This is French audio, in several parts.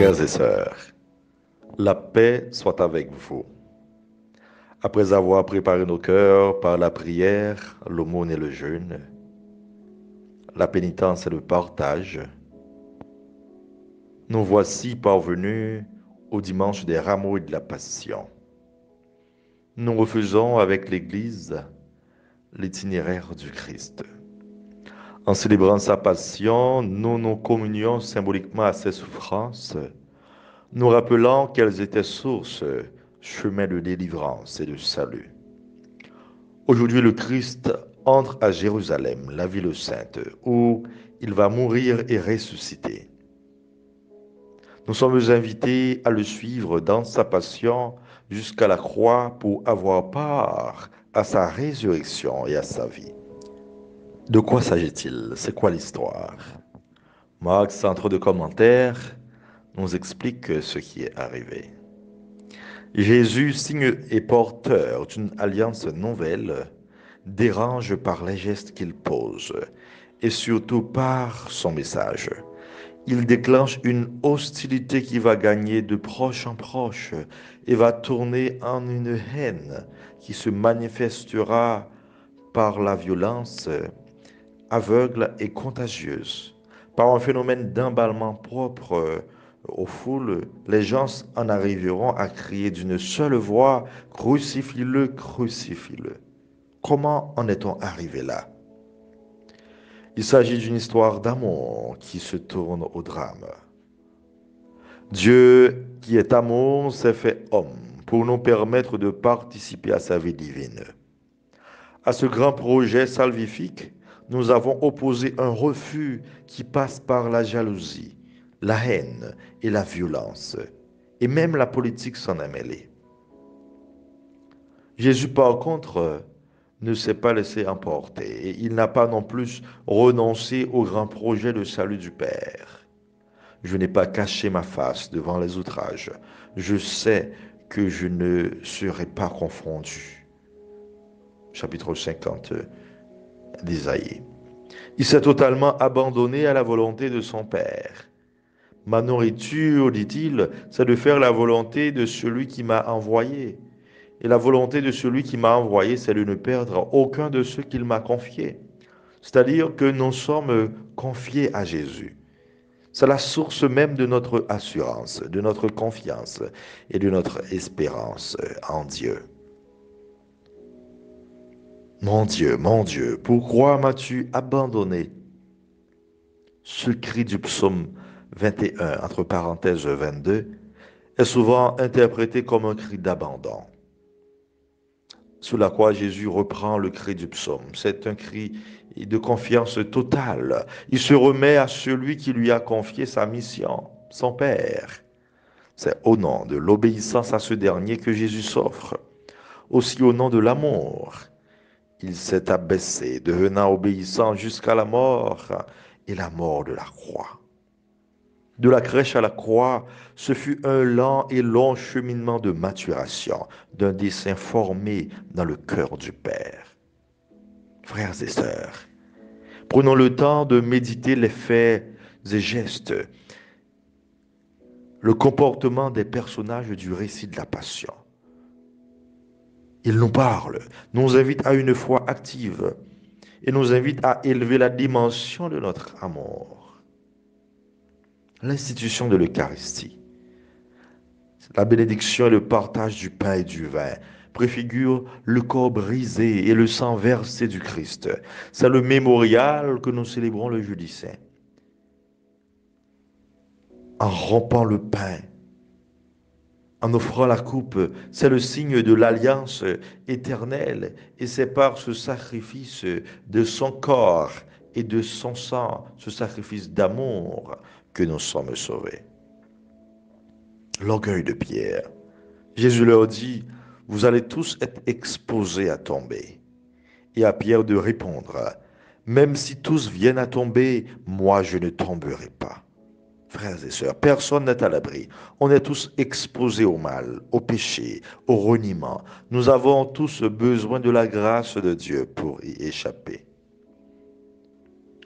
Frères et sœurs, la paix soit avec vous. Après avoir préparé nos cœurs par la prière, l'aumône et le jeûne, la pénitence et le partage, nous voici parvenus au dimanche des rameaux et de la Passion. Nous refaisons avec l'Église l'itinéraire du Christ. En célébrant sa passion, nous nous communions symboliquement à ses souffrances, nous rappelant qu'elles étaient source, chemin de délivrance et de salut. Aujourd'hui, le Christ entre à Jérusalem, la ville sainte, où il va mourir et ressusciter. Nous sommes invités à le suivre dans sa passion jusqu'à la croix pour avoir part à sa résurrection et à sa vie. De quoi s'agit-il? C'est quoi l'histoire? Marc, sans trop de commentaires, nous explique ce qui est arrivé. Jésus, signe et porteur d'une alliance nouvelle, dérange par les gestes qu'il pose et surtout par son message. Il déclenche une hostilité qui va gagner de proche en proche et va tourner en une haine qui se manifestera par la violence aveugle et contagieuse. Par un phénomène d'emballement propre aux foules, les gens en arriveront à crier d'une seule voix, crucifie-le, crucifie-le. Comment en est-on arrivé là? Il s'agit d'une histoire d'amour qui se tourne au drame. Dieu, qui est amour, s'est fait homme pour nous permettre de participer à sa vie divine. À ce grand projet salvifique, nous avons opposé un refus qui passe par la jalousie, la haine et la violence. Et même la politique s'en est mêlée. Jésus, par contre, ne s'est pas laissé emporter et il n'a pas non plus renoncé au grand projet de salut du Père. Je n'ai pas caché ma face devant les outrages. Je sais que je ne serai pas confondu. Chapitre 50 d'Isaïe. Il s'est totalement abandonné à la volonté de son Père. Ma nourriture, dit-il, c'est de faire la volonté de celui qui m'a envoyé. Et la volonté de celui qui m'a envoyé, c'est de ne perdre aucun de ceux qu'il m'a confiés. C'est-à-dire que nous sommes confiés à Jésus. C'est la source même de notre assurance, de notre confiance et de notre espérance en Dieu. Mon Dieu, pourquoi m'as-tu abandonné? Ce cri du psaume 21, entre parenthèses 22, est souvent interprété comme un cri d'abandon. Sous la croix, Jésus reprend le cri du psaume. C'est un cri de confiance totale. Il se remet à celui qui lui a confié sa mission, son Père. C'est au nom de l'obéissance à ce dernier que Jésus s'offre. Aussi au nom de l'amour. Il s'est abaissé, devenant obéissant jusqu'à la mort et la mort de la croix. De la crèche à la croix, ce fut un lent et long cheminement de maturation d'un dessein formé dans le cœur du Père. Frères et sœurs, prenons le temps de méditer les faits et gestes, le comportement des personnages du récit de la Passion. Ils nous parlent, nous invitent à une foi active et nous invitent à élever la dimension de notre amour. L'institution de l'Eucharistie, la bénédiction et le partage du pain et du vin préfigurent le corps brisé et le sang versé du Christ. C'est le mémorial que nous célébrons le jeudi saint. En rompant le pain, en offrant la coupe, c'est le signe de l'alliance éternelle et c'est par ce sacrifice de son corps et de son sang, ce sacrifice d'amour, que nous sommes sauvés. L'orgueil de Pierre. Jésus leur dit, vous allez tous être exposés à tomber. Et à Pierre de répondre, même si tous viennent à tomber, moi je ne tomberai pas. Frères et sœurs, personne n'est à l'abri. On est tous exposés au mal, au péché, au reniement. Nous avons tous besoin de la grâce de Dieu pour y échapper.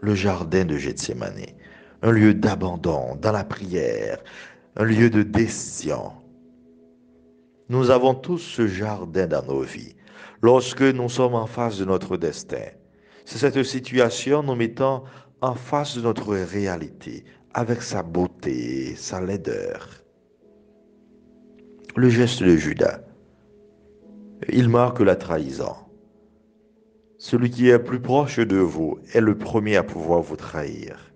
Le jardin de Gethsémani, un lieu d'abandon dans la prière, un lieu de décision. Nous avons tous ce jardin dans nos vies lorsque nous sommes en face de notre destin. C'est cette situation nous mettant en face de notre réalité, avec sa beauté, sa laideur. Le geste de Judas, il marque la trahison. Celui qui est plus proche de vous est le premier à pouvoir vous trahir.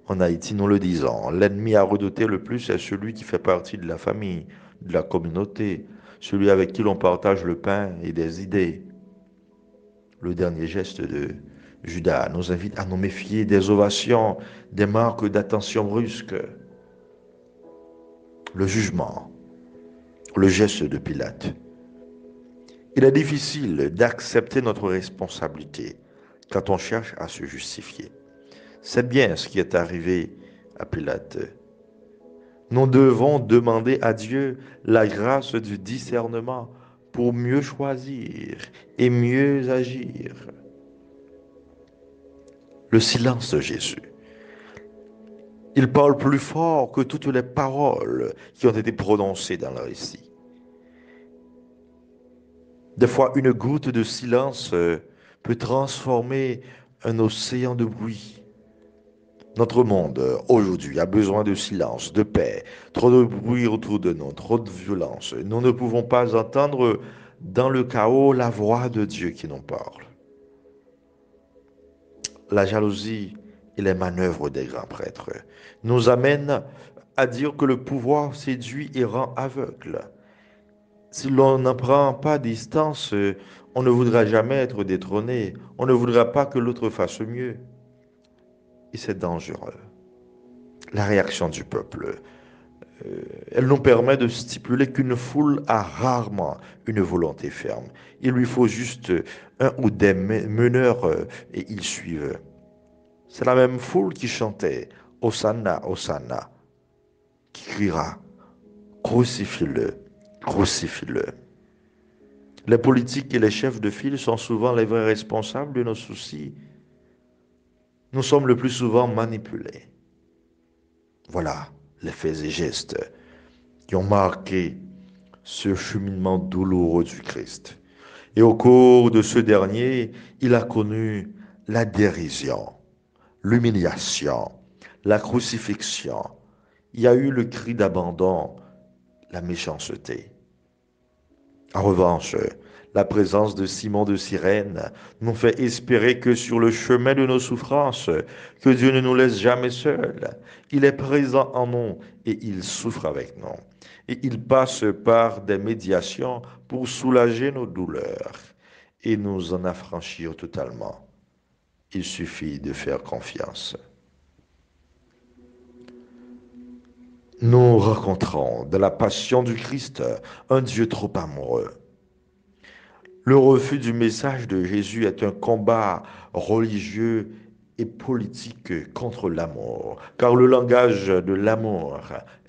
En Haïti, nous le disons, l'ennemi à redouter le plus est celui qui fait partie de la famille, de la communauté, celui avec qui l'on partage le pain et des idées. Le dernier geste de Judas nous invite à nous méfier des ovations, des marques d'attention brusques. Le jugement, le geste de Pilate. Il est difficile d'accepter notre responsabilité quand on cherche à se justifier. C'est bien ce qui est arrivé à Pilate. Nous devons demander à Dieu la grâce du discernement pour mieux choisir et mieux agir. Le silence de Jésus. Il parle plus fort que toutes les paroles qui ont été prononcées dans le récit. Des fois, une goutte de silence peut transformer un océan de bruit. Notre monde, aujourd'hui, a besoin de silence, de paix, trop de bruit autour de nous, trop de violence. Nous ne pouvons pas entendre dans le chaos la voix de Dieu qui nous parle. La jalousie et les manœuvres des grands prêtres nous amènent à dire que le pouvoir séduit et rend aveugle. Si l'on n'en prend pas distance, on ne voudra jamais être détrôné, on ne voudra pas que l'autre fasse mieux. Et c'est dangereux. La réaction du peuple, elle nous permet de stipuler qu'une foule a rarement une volonté ferme. Il lui faut juste un ou des meneurs et ils suivent. C'est la même foule qui chantait Hosanna, Hosanna, qui criera crucifie-le, crucifie-le. Les politiques et les chefs de file sont souvent les vrais responsables de nos soucis. Nous sommes le plus souvent manipulés. Voilà les faits et gestes qui ont marqué ce cheminement douloureux du Christ. Et au cours de ce dernier, il a connu la dérision, l'humiliation, la crucifixion. Il y a eu le cri d'abandon, la méchanceté. En revanche, la présence de Simon de Cyrène nous fait espérer que sur le chemin de nos souffrances, que Dieu ne nous laisse jamais seuls. Il est présent en nous et il souffre avec nous. Et il passe par des médiations pour soulager nos douleurs et nous en affranchir totalement. Il suffit de faire confiance. Nous rencontrons dans la passion du Christ un Dieu trop amoureux. Le refus du message de Jésus est un combat religieux et politique contre l'amour, car le langage de l'amour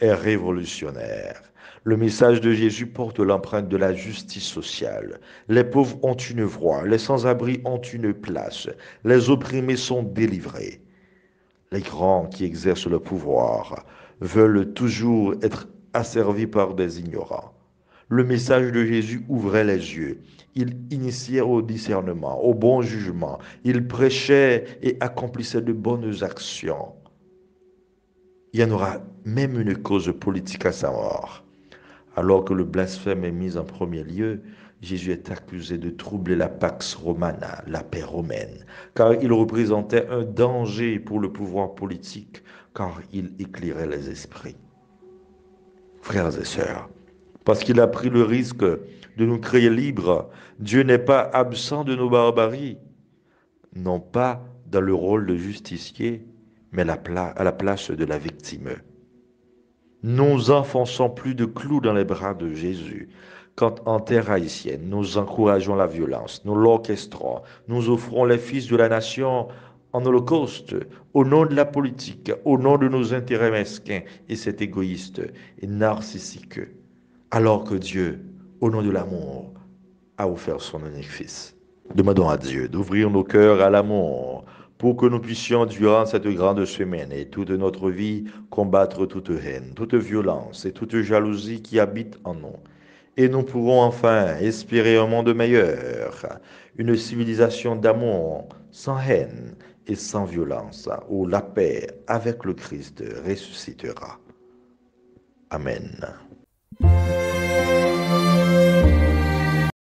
est révolutionnaire. Le message de Jésus porte l'empreinte de la justice sociale. Les pauvres ont une voix, les sans-abri ont une place, les opprimés sont délivrés. Les grands qui exercent le pouvoir veulent toujours être asservis par des ignorants. Le message de Jésus ouvrait les yeux. Il initiait au discernement, au bon jugement. Il prêchait et accomplissait de bonnes actions. Il y en aura même une cause politique à sa mort. Alors que le blasphème est mis en premier lieu, Jésus est accusé de troubler la Pax Romana, la paix romaine, car il représentait un danger pour le pouvoir politique, car il éclairait les esprits. Frères et sœurs, parce qu'il a pris le risque de nous créer libres, Dieu n'est pas absent de nos barbaries, non pas dans le rôle de justicier, mais à la place de la victime. Nous enfonçons plus de clous dans les bras de Jésus. Quand en terre haïtienne, nous encourageons la violence, nous l'orchestrons, nous offrons les fils de la nation en holocauste, au nom de la politique, au nom de nos intérêts mesquins, et c'est égoïste et narcissique, alors que Dieu, au nom de l'amour, a offert son unique fils. Demandons à Dieu d'ouvrir nos cœurs à l'amour pour que nous puissions, durant cette grande semaine et toute notre vie, combattre toute haine, toute violence et toute jalousie qui habitent en nous. Et nous pourrons enfin espérer un monde meilleur, une civilisation d'amour, sans haine et sans violence, où la paix avec le Christ ressuscitera. Amen.